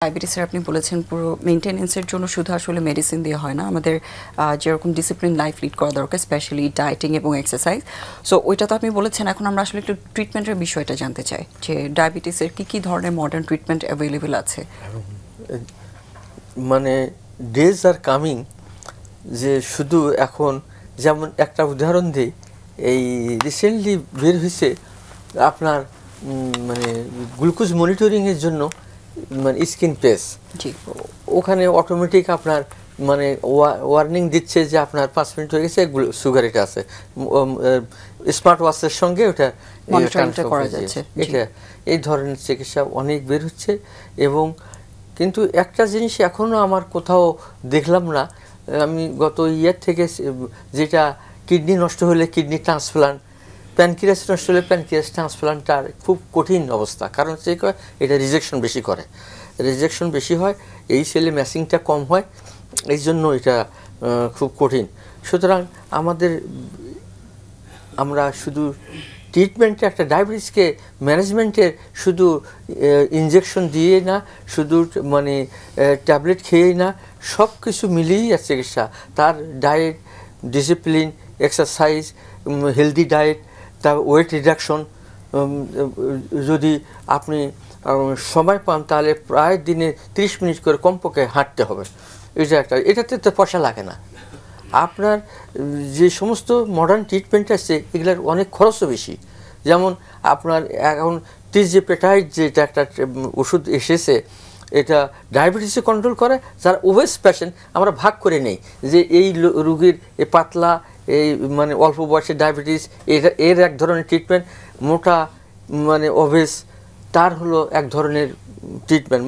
ডায়াবেটিসের আপনি বলেছেন পুরো মেইনটেনেন্সের জন্য শুধু আসলে মেডিসিন দিয়ে হয় না, আমাদের যেরকম ডিসিপ্লিন লাইফ লিড করা দরকার, স্পেশালি ডায়েটিং এবং এক্সারসাইজ। সো ওইটা তো আপনি বলেছেন, এখন আমরা আসলে একটু ট্রিটমেন্টের বিষয়টা জানতে চাই যে ডায়াবেটিসের কী ধরনের মডার্ন ট্রিটমেন্ট অ্যাভেলেবেল আছে। মানে ডেজ আর কামিং, যে শুধু এখন যেমন একটা উদাহরণ দিই, এই রিসেন্টলি বের হয়েছে আপনার মানে গ্লুকোজ মনিটরিংয়ের জন্য মানে স্কিন পেস, ওখানে অটোমেটিক আপনার মানে ওয়ার্নিং দিচ্ছে যে আপনার 5 মিনিট হয়ে গেছে, সুগার এটা আছে, স্মার্ট ওয়াচের সঙ্গে ওটা করা যাচ্ছে। এটা এই ধরনের চিকিৎসা অনেক বের হচ্ছে। এবং কিন্তু একটা জিনিস এখনও আমার কোথাও দেখলাম না, আমি গত ইয়ার থেকে, যেটা কিডনি নষ্ট হলে কিডনি ট্রান্সপ্লান্ট, প্যানক্রিয়াস নষ্ট হলে প্যানক্রিয়াস ট্রান্সপ্লান্টটার খুব কঠিন অবস্থা, কারণ হচ্ছে এটা রিজেকশন বেশি করে, রিজেকশন বেশি হয়, এই সেলে ম্যাসিংটা কম হয়, এই জন্য এটা খুব কঠিন। সুতরাং আমরা শুধু ট্রিটমেন্টে একটা ডায়াবেটিসকে ম্যানেজমেন্টের শুধু ইনজেকশন দিয়ে না, শুধু মানে ট্যাবলেট খেয়েই না, সব কিছু মিলিয়েই আছে চিকিৎসা। তার diet, discipline, exercise, healthy diet, তার ওয়েট রিডাকশন, যদি আপনি সময় পান তাহলে প্রায় দিনে 30 মিনিট করে কমপক্ষে হাঁটতে হবে। এটাতে তো পয়সা লাগে না। আপনার যে সমস্ত মডার্ন ট্রিটমেন্ট আছে এগুলোর অনেক খরচও বেশি। যেমন আপনার এখন টিজিপেটাইড যেটা একটা ওষুধ এসেছে, এটা ডায়াবেটিসে কন্ট্রোল করে। যারা ওবেস পেশেন্ট আমরা ভাগ করে নেই যে এই রুগীর এই পাতলা, এই মানে অল্প বয়সে ডায়াবেটিস, এর এক ধরনের ট্রিটমেন্ট, মোটা মানে ওবেস তার হলো এক ধরনের ট্রিটমেন্ট,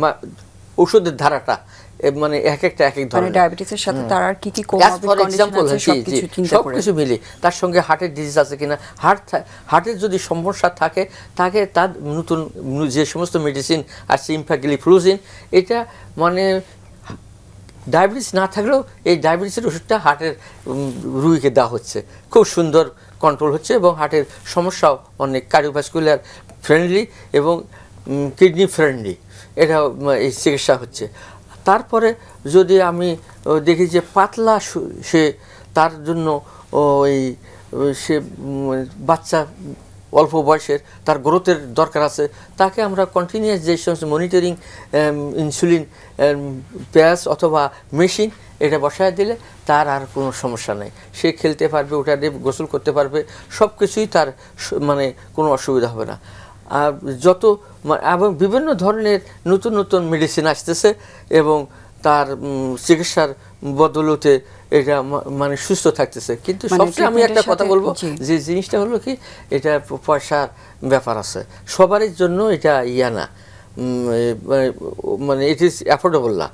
ওষুধের ধারাটা মানে এক এক ধরনের। ডায়াবেটিসের সাথে তার আর কি কোমরবিড কন্ডিশন আছে সবকিছু মিলে, তার সঙ্গে হার্টের ডিজিজ আছে কিনা, হার্টের যদি সমস্যা থাকে তার নতুন যে সমস্ত মেডিসিন আছে, ইম্ফাগ্লিফ্লুজিন, এটা মানে ডায়াবেটিস না থাকলেও এই ডায়াবেটিসের ওষুধটা হার্টের রুগীকে দেওয়া হচ্ছে, খুব সুন্দর কন্ট্রোল হচ্ছে, এবং হার্টের সমস্যাও অনেক কার্ডিওভাস্কুলার ফ্রেন্ডলি এবং কিডনি ফ্রেন্ডলি, এটা এই চিকিৎসা হচ্ছে। তারপরে যদি আমি দেখি যে পাতলা, সে তার জন্য সে বাচ্চা অল্প বয়সের, তার গ্রোথের দরকার আছে, তাকে আমরা কন্টিনিউয়াস যে সমস্ত মনিটরিং ইনসুলিন প্যাচ অথবা মেশিন এটা বসায় দিলে তার আর কোনো সমস্যা নেই, সে খেলতে পারবে, ওটা দিয়ে গোসল করতে পারবে, সব কিছুই তার মানে কোনো অসুবিধা হবে না। আর এবং বিভিন্ন ধরনের নতুন নতুন মেডিসিন আসতেছে, এবং তার চিকিৎসার বদলতে এটা মানে সুস্থ থাকতেছে। কিন্তু সবচেয়ে আমি একটা কথা বলবো, যে জিনিসটা হলো কি, এটা পয়সার ব্যাপার আছে, সবারই জন্য এটা না, মানে ইট ইজ অ্যাফোর্ডেবল না,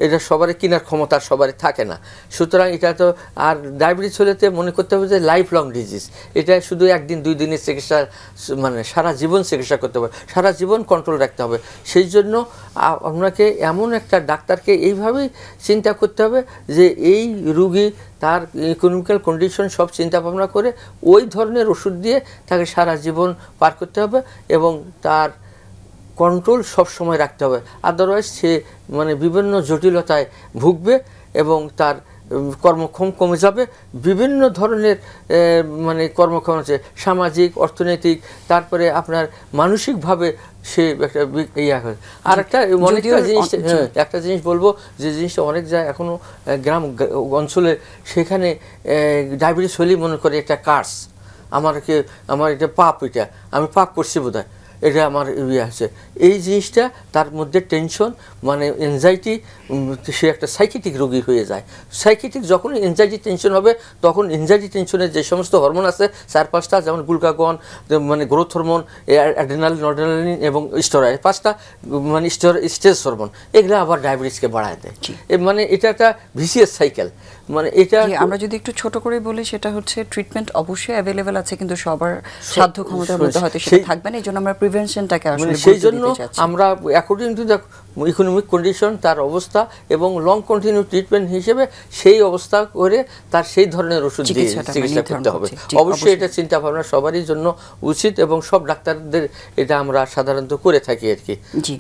এটা সবারই কেনার ক্ষমতা সবারই থাকে না। সুতরাং এটা তো, আর ডায়াবেটিস হলেতে মনে করতে হবে যে লাইফ লং ডিজিজ, এটা শুধু 1 দিন 2 দিনের চিকিৎসা মানে সারা জীবন চিকিৎসা করতে হবে, সারা জীবন কন্ট্রোল রাখতে হবে। সেই জন্য আপনাকে এমন একটা ডাক্তারকে এইভাবেই চিন্তা করতে হবে যে এই রুগী তার ইকোনমিক্যাল কন্ডিশন সব চিন্তা ভাবনা করে ওই ধরনের ওষুধ দিয়ে তাকে সারা জীবন পার করতে হবে, এবং তার কন্ট্রোল সব সময় রাখতে হবে, আদারওয়াইজ সে মানে বিভিন্ন জটিলতায় ভুগবে এবং তার কর্মক্ষম কমে যাবে। বিভিন্ন ধরনের মানে কর্মক্ষম আছে, সামাজিক, অর্থনৈতিক, তারপরে আপনার মানসিকভাবে সে একটা আর একটা জিনিস বলবো, যে জিনিসটা অনেক যায় এখনও গ্রাম অঞ্চলে, সেখানে ডায়াবেটিস হলেই মনে করে একটা কার্স, আমার এটা পাপ, এটা আমি পাপ করছি বোধহয়, এটা আমার আছে। এই জিনিসটা তার মধ্যে টেনশন, মানে এনজাইটি, সে একটা সাইকিটিক রোগী হয়ে যায়। সাইকিটিক যখন এনজাইটি টেনশন হবে, তখন এনজাইটি টেনশনের যে সমস্ত হরমোন আছে 4-5টা, যেমন গ্লুকাগন, মানে গ্রোথ হরমোন, অ্যাড্রেনাল, নড্রেনালিন এবং স্টেরয়েড, 5টা মানে স্ট্রেস হরমোন, এগুলো আবার ডায়াবেটিসকে বাড়ায় দেয়। মানে এটা একটা ভিসিয়াস সাইকেল। মানে এটা আমরা যদি একটু ছোট করে বলি, সেটা হচ্ছে ট্রিটমেন্ট অবশ্যই অ্যাভেলেবেল আছে, কিন্তু সবার সাধ্য ক্ষমতার মধ্যে হয়তো সেটা থাকবে না, এই জন্য আমরা প্রিভেনশনটাকে আসলে সেই জন্য আমরা according to the economic condition, তার অবস্থা এবং লং কন্টিনিউ ট্রিটমেন্ট হিসেবে সেই অবস্থা করে তার সেই ধরনের ওষুধ দিয়ে চিকিৎসা করতে হবে। অবশ্যই এটা চিন্তা ভাবনা সবারই জন্য উচিত, এবং সব ডাক্তারদের এটা আমরা সাধারণত করে থাকি আর কি। জি।